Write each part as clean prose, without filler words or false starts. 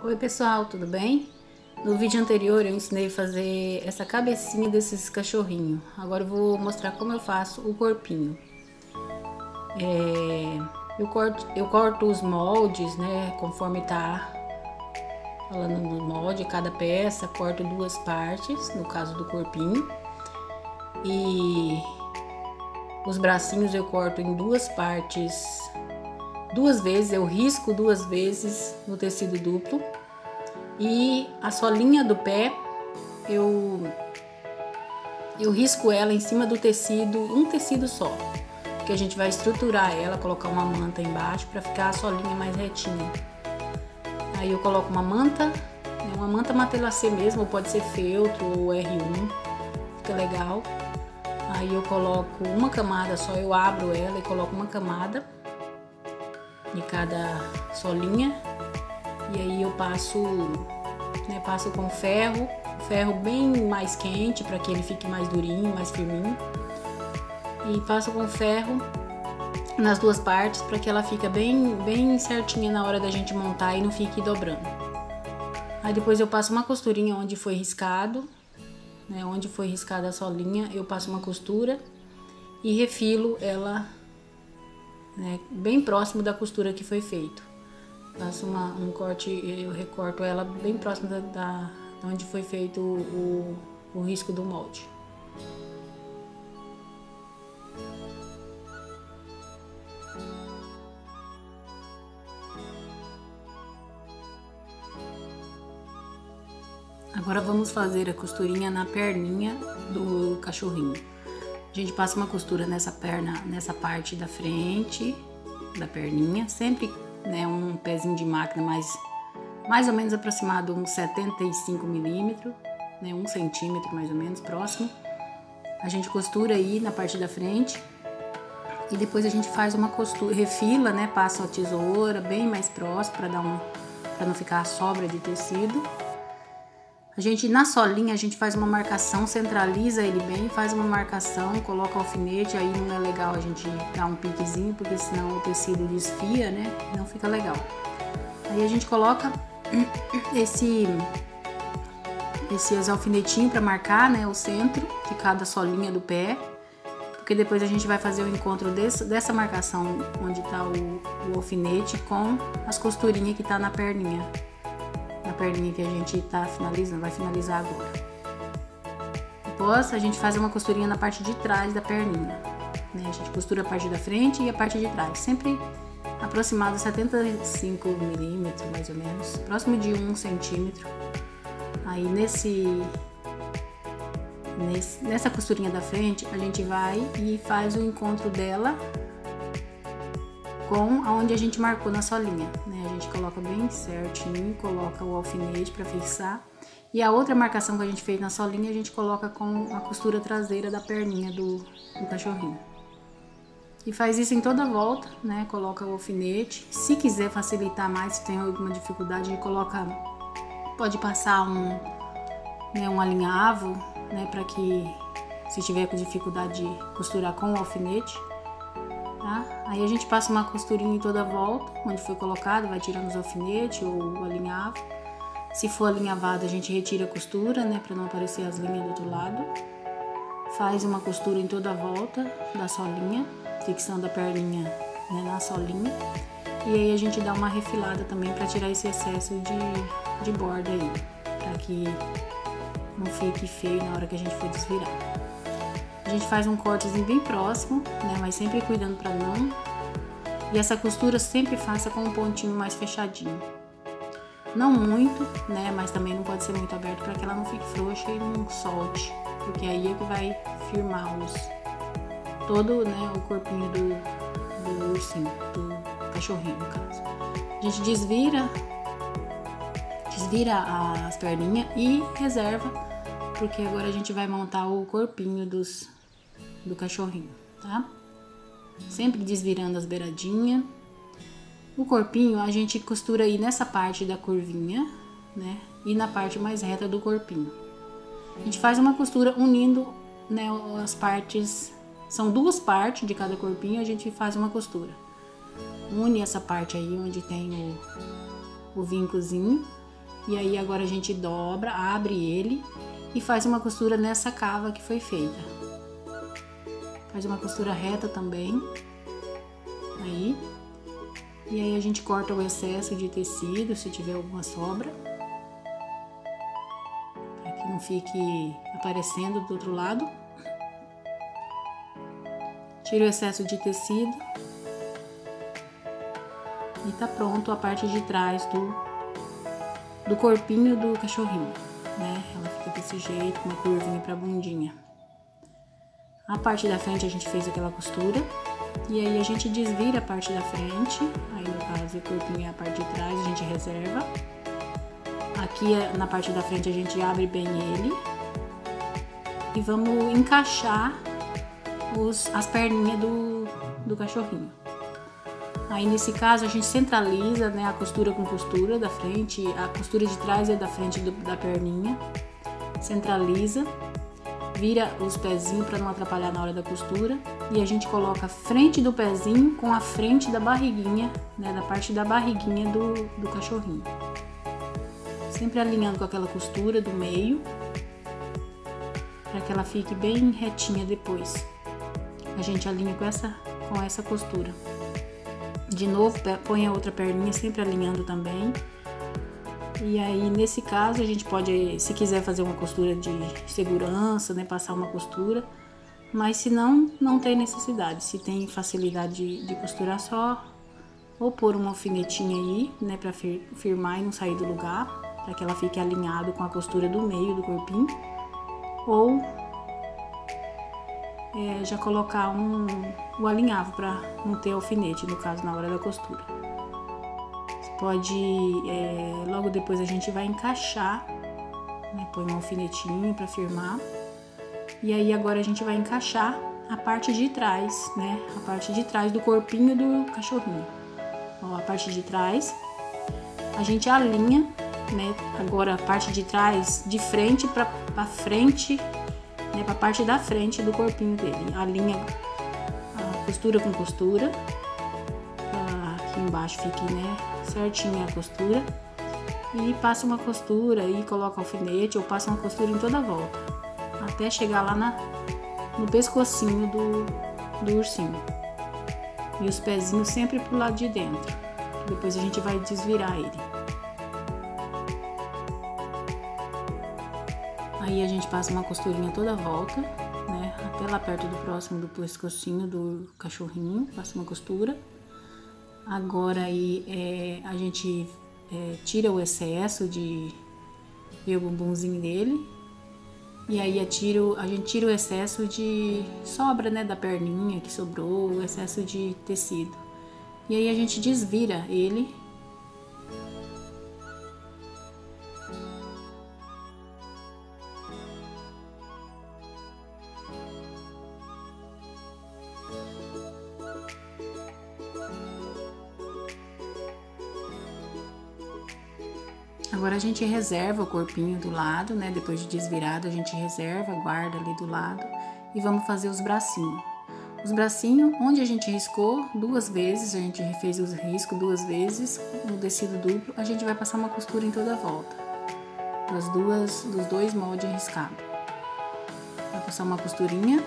Oi pessoal, tudo bem? No vídeo anterior eu ensinei a fazer essa cabecinha desses cachorrinhos. Agora eu vou mostrar como eu faço o corpinho. Eu corto os moldes, né? Conforme tá falando no molde, cada peça, corto duas partes, no caso do corpinho. E os bracinhos eu corto em duas partes, duas vezes, eu risco duas vezes no tecido duplo. E a solinha do pé, eu risco ela em cima do tecido, um tecido só. Que a gente vai estruturar ela, colocar uma manta embaixo para ficar a solinha mais retinha. Aí eu coloco uma manta matelacê mesmo, ou pode ser feltro ou R1, fica legal. Aí eu coloco uma camada só, eu abro ela e coloco uma camada de cada solinha. E aí eu passo com ferro bem mais quente para que ele fique mais durinho, mais firminho. E passo com ferro nas duas partes para que ela fique bem certinha na hora da gente montar e não fique dobrando. Aí depois eu passo uma costurinha onde foi riscado, né, onde foi riscada a solinha, eu passo uma costura e refilo ela, né, bem próximo da costura que foi feito. Faço um corte, eu recorto ela bem próximo da onde foi feito o risco do molde. Agora vamos fazer a costurinha na perninha do cachorrinho. A gente passa uma costura nessa perna, nessa parte da frente da perninha, sempre, né, um pezinho de máquina mais ou menos aproximado uns 75 milímetros, né, 1 centímetro mais ou menos próximo. A gente costura aí na parte da frente e depois a gente faz uma costura, refila, né, passa a tesoura bem mais próximo para não ficar a sobra de tecido. A gente, na solinha, a gente faz uma marcação, centraliza ele bem, faz uma marcação, coloca o alfinete, aí não é legal a gente dar um piquezinho, porque senão o tecido desfia, né? Não fica legal. Aí a gente coloca esses alfinetinhos para marcar, né, o centro de cada solinha do pé, porque depois a gente vai fazer o encontro dessa marcação onde tá o alfinete com as costurinhas que tá na perninha que a gente tá finalizando, vai finalizar agora. Depois a gente faz uma costurinha na parte de trás da perninha, né? A gente costura a parte da frente e a parte de trás, sempre aproximado 75 milímetros mais ou menos, próximo de 1 centímetro. Aí nessa costurinha da frente a gente vai e faz o encontro dela com aonde a gente marcou na solinha, né? A gente coloca bem certinho, coloca o alfinete para fixar. E a outra marcação que a gente fez na solinha, a gente coloca com a costura traseira da perninha do cachorrinho. E faz isso em toda a volta, né? Coloca o alfinete. Se quiser facilitar mais, se tem alguma dificuldade, pode passar um alinhavo, né? Para que, se tiver com dificuldade de costurar com o alfinete, tá? Aí a gente passa uma costurinha em toda a volta, onde foi colocado, vai tirando os alfinetes ou o alinhavo. Se for alinhavado, a gente retira a costura, né, para não aparecer as linhas do outro lado. Faz uma costura em toda a volta da solinha, fixando a perninha, né, na solinha. E aí a gente dá uma refilada também para tirar esse excesso de borda aí, para que não fique feio na hora que a gente for desvirar. A gente faz um cortezinho bem próximo, né, mas sempre cuidando para não. E essa costura sempre faça com um pontinho mais fechadinho. Não muito, né, mas também não pode ser muito aberto para que ela não fique frouxa e não solte, porque aí é que vai firmar todo, né, o corpinho do ursinho, do cachorrinho no caso. A gente desvira as perninhas e reserva, porque agora a gente vai montar o corpinho do cachorrinho, tá? Sempre desvirando as beiradinhas. O corpinho a gente costura aí nessa parte da curvinha, né? E na parte mais reta do corpinho. A gente faz uma costura unindo, né, as partes. São duas partes de cada corpinho, a gente faz uma costura. Une essa parte aí onde tem o vincozinho E aí agora a gente dobra, abre ele e faz uma costura nessa cava que foi feita. Faz uma costura reta também. Aí. E aí a gente corta o excesso de tecido, se tiver alguma sobra. Para que não fique aparecendo do outro lado. Tira o excesso de tecido. E tá pronto a parte de trás do corpinho do cachorrinho, né? Ela fica desse jeito, uma curvinha pra bundinha. A parte da frente a gente fez aquela costura. E aí a gente desvira a parte da frente. Aí no caso o corpinho é a parte de trás, a gente reserva. Aqui na parte da frente a gente abre bem ele. E vamos encaixar as perninhas do cachorrinho. Aí nesse caso a gente centraliza, né, a costura com costura da frente, a costura de trás é da frente da perninha, centraliza, vira os pezinhos para não atrapalhar na hora da costura e a gente coloca a frente do pezinho com a frente da barriguinha, né, da parte da barriguinha do cachorrinho, sempre alinhando com aquela costura do meio para que ela fique bem retinha depois. A gente alinha com essa costura. De novo, põe a outra perninha sempre alinhando também. E aí, nesse caso, a gente pode, se quiser fazer uma costura de segurança, né, passar uma costura. Mas se não, não tem necessidade. Se tem facilidade de costurar só, ou pôr um alfinetinho aí, né, pra firmar e não sair do lugar, para que ela fique alinhado com a costura do meio do corpinho. Ou já colocar o alinhavo para não ter alfinete, no caso, na hora da costura. Você pode, logo depois a gente vai encaixar, né, põe um alfinetinho para firmar. E aí agora a gente vai encaixar a parte de trás, né, a parte de trás do corpinho do cachorrinho. Ó, a parte de trás, a gente alinha, né, agora a parte de trás de frente para frente, né, para a parte da frente do corpinho dele. Alinha a costura com costura, pra aqui embaixo fique, né, certinha a costura. E passa uma costura e coloca alfinete ou passa uma costura em toda a volta, até chegar lá no pescocinho do ursinho. E os pezinhos sempre pro lado de dentro. Depois a gente vai desvirar ele. Aí a gente passa uma costurinha toda a volta, né, até lá perto do próximo do pescocinho do cachorrinho, passa uma costura. Agora aí a gente tira o excesso de ver o bumbumzinho dele. E aí a gente tira o excesso de sobra, né, da perninha que sobrou, o excesso de tecido. E aí a gente desvira ele. Agora a gente reserva o corpinho do lado, né? Depois de desvirado, a gente reserva, guarda ali do lado e vamos fazer os bracinhos. Os bracinhos, onde a gente riscou 2 vezes, a gente fez os riscos 2 vezes, no tecido duplo, a gente vai passar uma costura em toda a volta, dos 2 moldes riscados. Vai passar uma costurinha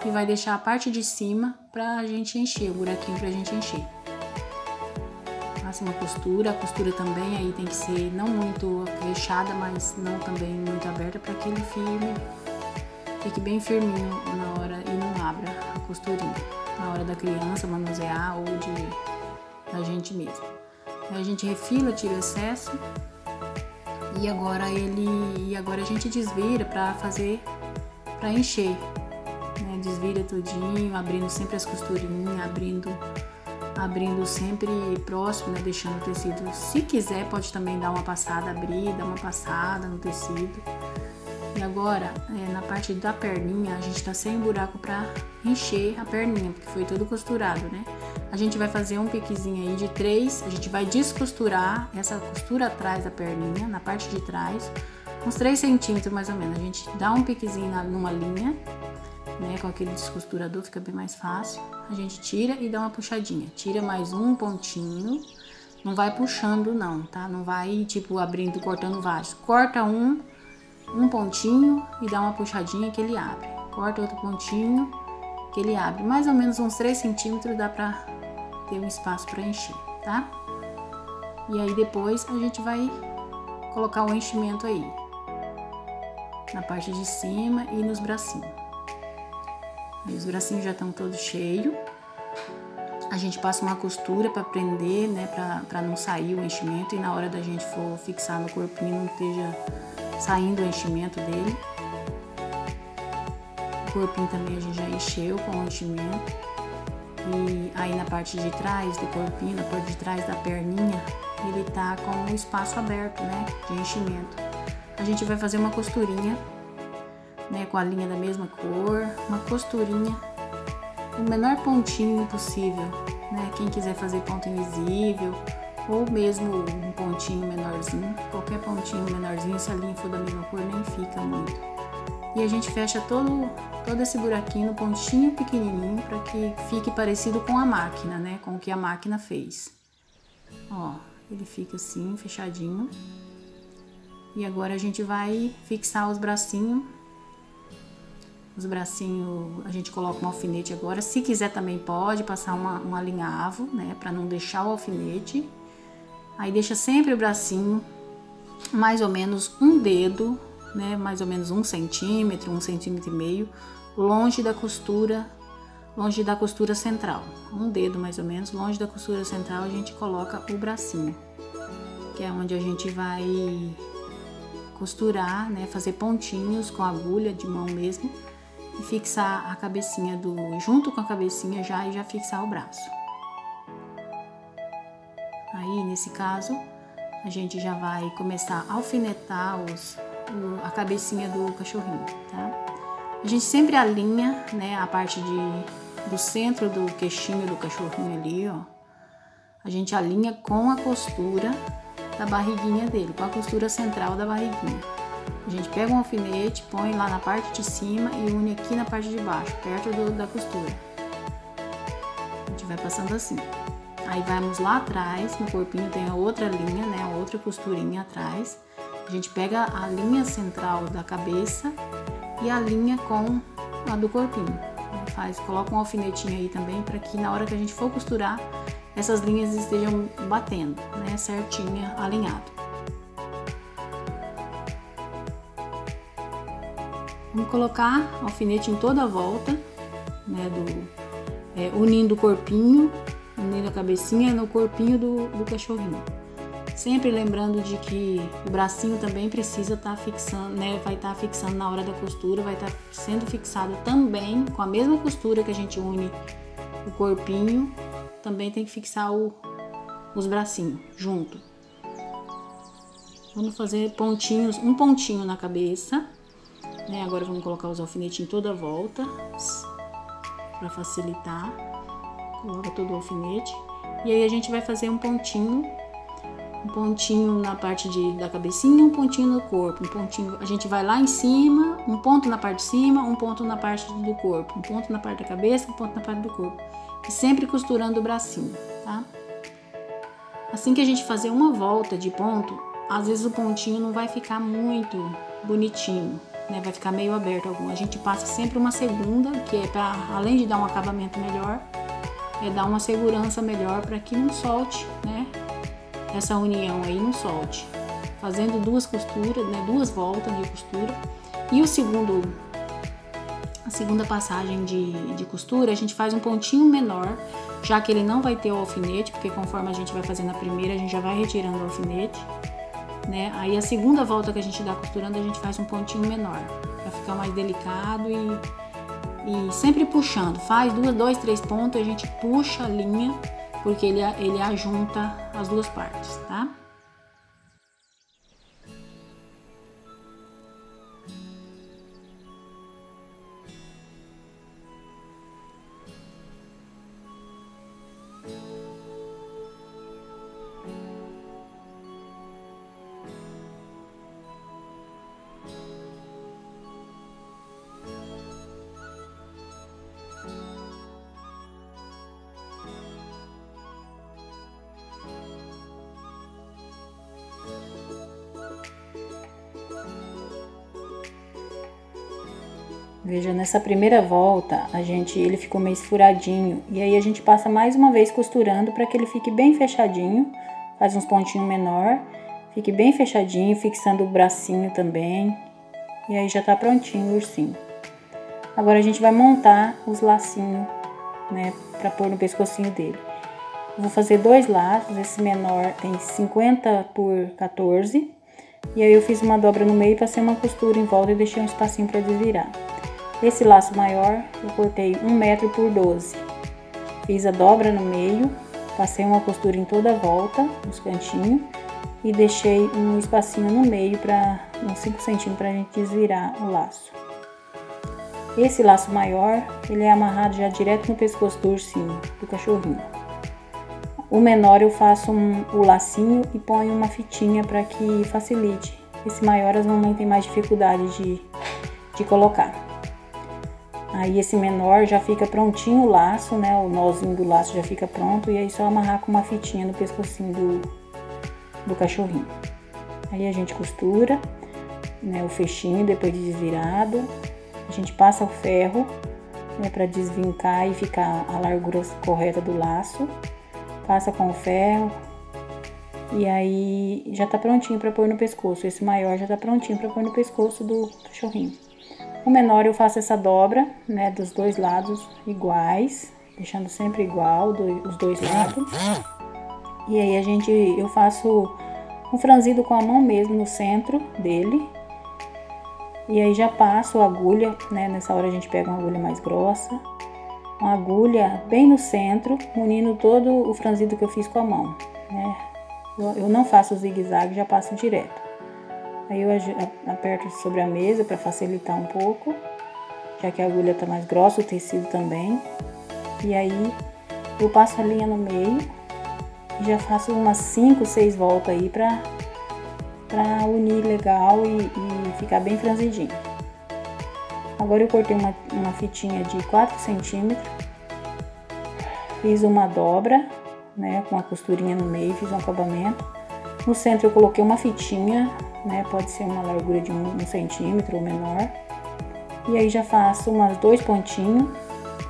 e vai deixar a parte de cima pra gente encher, o buraquinho pra gente encher. Passa uma costura, a costura também aí tem que ser não muito fechada, mas não também muito aberta, para que ele fique bem firminho na hora e não abra a costurinha na hora da criança manusear ou da gente mesmo. Aí a gente refila, tira o excesso e agora a gente desvira para encher, né? Desvira tudinho, abrindo sempre as costurinhas, abrindo sempre próximo, né, deixando o tecido. Se quiser, pode também dar uma passada, abrir, dar uma passada no tecido. E agora, na parte da perninha, a gente tá sem buraco pra encher a perninha, porque foi todo costurado, né? A gente vai fazer um piquezinho aí de 3, a gente vai descosturar essa costura atrás da perninha, na parte de trás, uns 3 centímetros mais ou menos. A gente dá um piquezinho numa linha, né, com aquele descosturador fica bem mais fácil. A gente tira e dá uma puxadinha, tira mais um pontinho Não vai puxando não, tá? Não vai tipo abrindo, cortando vários. Corta um pontinho e dá uma puxadinha que ele abre. Corta outro pontinho que ele abre. Mais ou menos uns 3 centímetros dá pra ter um espaço pra encher, tá? E aí depois a gente vai colocar o enchimento aí. Na parte de cima e nos bracinhos. Aí os bracinhos já estão todos cheios. A gente passa uma costura para prender, né, para não sair o enchimento e na hora da gente for fixar no corpinho não esteja saindo o enchimento dele. O corpinho também a gente já encheu com o enchimento. E aí na parte de trás do corpinho, na parte de trás da perninha, ele tá com o espaço aberto, né, de enchimento. A gente vai fazer uma costurinha, né, com a linha da mesma cor, uma costurinha, o menor pontinho possível, né? Quem quiser fazer ponto invisível ou mesmo um pontinho menorzinho, qualquer pontinho menorzinho, se a linha for da mesma cor nem fica muito. E a gente fecha todo esse buraquinho no pontinho pequenininho para que fique parecido com a máquina, né? Com o que a máquina fez. Ó, ele fica assim, fechadinho. E agora a gente vai fixar os bracinhos. Os bracinhos, a gente coloca um alfinete agora. Se quiser também pode passar um alinhavo, né? Pra não deixar o alfinete. Aí deixa sempre o bracinho mais ou menos um dedo, né? Mais ou menos 1 centímetro, 1,5 centímetros, longe da costura central. Um dedo mais ou menos, longe da costura central a gente coloca o bracinho. Que é onde a gente vai costurar, né? Fazer pontinhos com agulha de mão mesmo. E fixar a cabecinha junto com a cabecinha já e já fixar o braço. Aí nesse caso a gente já vai começar a alfinetar a cabecinha do cachorrinho, tá? A gente sempre alinha, né, a parte do centro do queixinho do cachorrinho ali, ó. A gente alinha com a costura da barriguinha dele, com a costura central da barriguinha. A gente pega um alfinete, põe lá na parte de cima e une aqui na parte de baixo, perto da costura. A gente vai passando assim. Aí vamos lá atrás, no corpinho tem a outra linha, né, a outra costurinha atrás. A gente pega a linha central da cabeça e a linha com a do corpinho. Coloca um alfinetinho aí também para que na hora que a gente for costurar, essas linhas estejam batendo, né, certinha, alinhado. Vamos colocar alfinete em toda a volta, né, unindo o corpinho, unindo a cabecinha no corpinho do cachorrinho. Sempre lembrando de que o bracinho também precisa estar fixando, né, vai estar fixando na hora da costura, vai estar sendo fixado também com a mesma costura que a gente une o corpinho, também tem que fixar os bracinhos junto. Vamos fazer pontinhos, um pontinho na cabeça. Né, agora vamos colocar os alfinetes em toda a volta para facilitar. Coloca todo o alfinete e aí a gente vai fazer um pontinho na parte da cabecinha, um pontinho no corpo, um pontinho. A gente vai lá em cima, um ponto na parte de cima, um ponto na parte do corpo, um ponto na parte da cabeça, um ponto na parte do corpo e sempre costurando o bracinho, tá? Assim que a gente fazer uma volta de ponto, às vezes o pontinho não vai ficar muito bonitinho. Né, vai ficar meio aberto algum. A gente passa sempre uma segunda, que é para, além de dar um acabamento melhor, é dar uma segurança melhor para que não solte, né? Essa união aí não solte. Fazendo 2 costuras, né? 2 voltas de costura. E a segunda passagem de costura, a gente faz um pontinho menor, já que ele não vai ter o alfinete, porque conforme a gente vai fazendo a primeira, a gente já vai retirando o alfinete. Né? Aí a segunda volta que a gente dá costurando, a gente faz um pontinho menor, para ficar mais delicado e sempre puxando. Faz 2, 3 pontos, a gente puxa a linha, porque ele ajunta as 2 partes, tá? Veja, nessa primeira volta, ele ficou meio esfuradinho. E aí a gente passa mais uma vez costurando para que ele fique bem fechadinho. Faz uns pontinhos menor, fique bem fechadinho, fixando o bracinho também. E aí já tá prontinho o ursinho. Agora a gente vai montar os lacinhos, né, para pôr no pescocinho dele. Eu vou fazer 2 laços, esse menor tem 50 por 14. E aí eu fiz uma dobra no meio, passei uma costura em volta e deixei um espacinho para desvirar. Esse laço maior eu cortei 1 metro por 12. Fiz a dobra no meio, passei uma costura em toda a volta, nos cantinhos, e deixei um espacinho no meio para uns 5 centímetros para a gente desvirar o laço. Esse laço maior, ele é amarrado já direto no pescoço do ursinho, do cachorrinho. O menor eu faço o lacinho e ponho uma fitinha para que facilite. Esse maior as mamães têm mais dificuldade de colocar. Aí esse menor já fica prontinho o laço, né? O nozinho do laço já fica pronto. E aí só amarrar com uma fitinha no pescocinho do cachorrinho. Aí a gente costura, né, o fechinho depois de desvirado. A gente passa o ferro, né, para desvincar e ficar a largura correta do laço. Passa com o ferro. E aí já tá prontinho para pôr no pescoço. Esse maior já tá prontinho para pôr no pescoço do cachorrinho. O menor eu faço essa dobra, né, dos 2 lados iguais, deixando sempre igual os 2 lados. E aí eu faço um franzido com a mão mesmo no centro dele. E aí já passo a agulha, né, nessa hora a gente pega uma agulha mais grossa. Uma agulha bem no centro, unindo todo o franzido que eu fiz com a mão, né. Eu não faço zigue-zague, já passo direto. Aí eu aperto sobre a mesa para facilitar um pouco, já que a agulha tá mais grossa, o tecido também. E aí eu passo a linha no meio e já faço umas 5, 6 voltas aí para unir legal e ficar bem franzidinho. Agora eu cortei uma fitinha de 4 centímetros, fiz uma dobra, né, com a costurinha no meio, fiz um acabamento. No centro eu coloquei uma fitinha, né, pode ser uma largura de 1 centímetro ou menor. E aí já faço umas 2 pontinhos,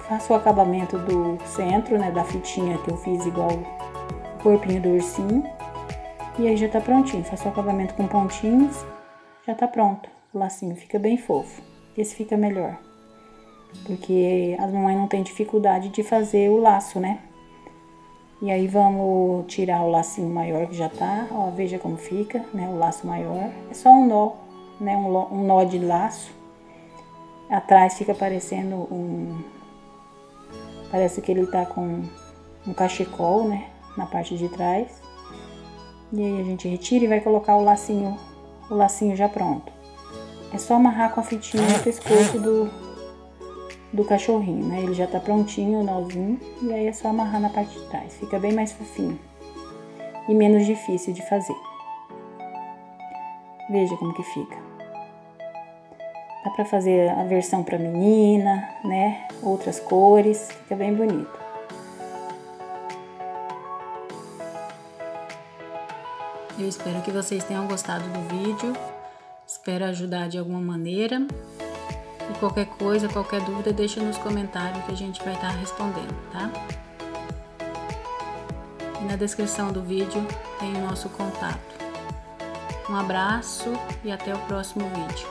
faço o acabamento do centro, né, da fitinha que eu fiz igual o corpinho do ursinho. E aí já tá prontinho, faço o acabamento com pontinhos, já tá pronto. O lacinho fica bem fofo, esse fica melhor, porque as mamães não têm dificuldade de fazer o laço, né. E aí vamos tirar o lacinho maior que já tá, ó, veja como fica, né, o laço maior. É só um nó, né, um nó de laço. Atrás fica parecendo parece que ele tá com um cachecol, né, na parte de trás. E aí a gente retira e vai colocar o lacinho já pronto. É só amarrar com a fitinha no pescoço do cachorrinho, né? Ele já tá prontinho, o nozinho, e aí é só amarrar na parte de trás. Fica bem mais fofinho e menos difícil de fazer. Veja como que fica. Dá pra fazer a versão pra menina, né? Outras cores, fica bem bonito. Eu espero que vocês tenham gostado do vídeo. Espero ajudar de alguma maneira. E qualquer coisa, qualquer dúvida, deixa nos comentários que a gente vai estar respondendo, tá? E na descrição do vídeo tem o nosso contato. Um abraço e até o próximo vídeo.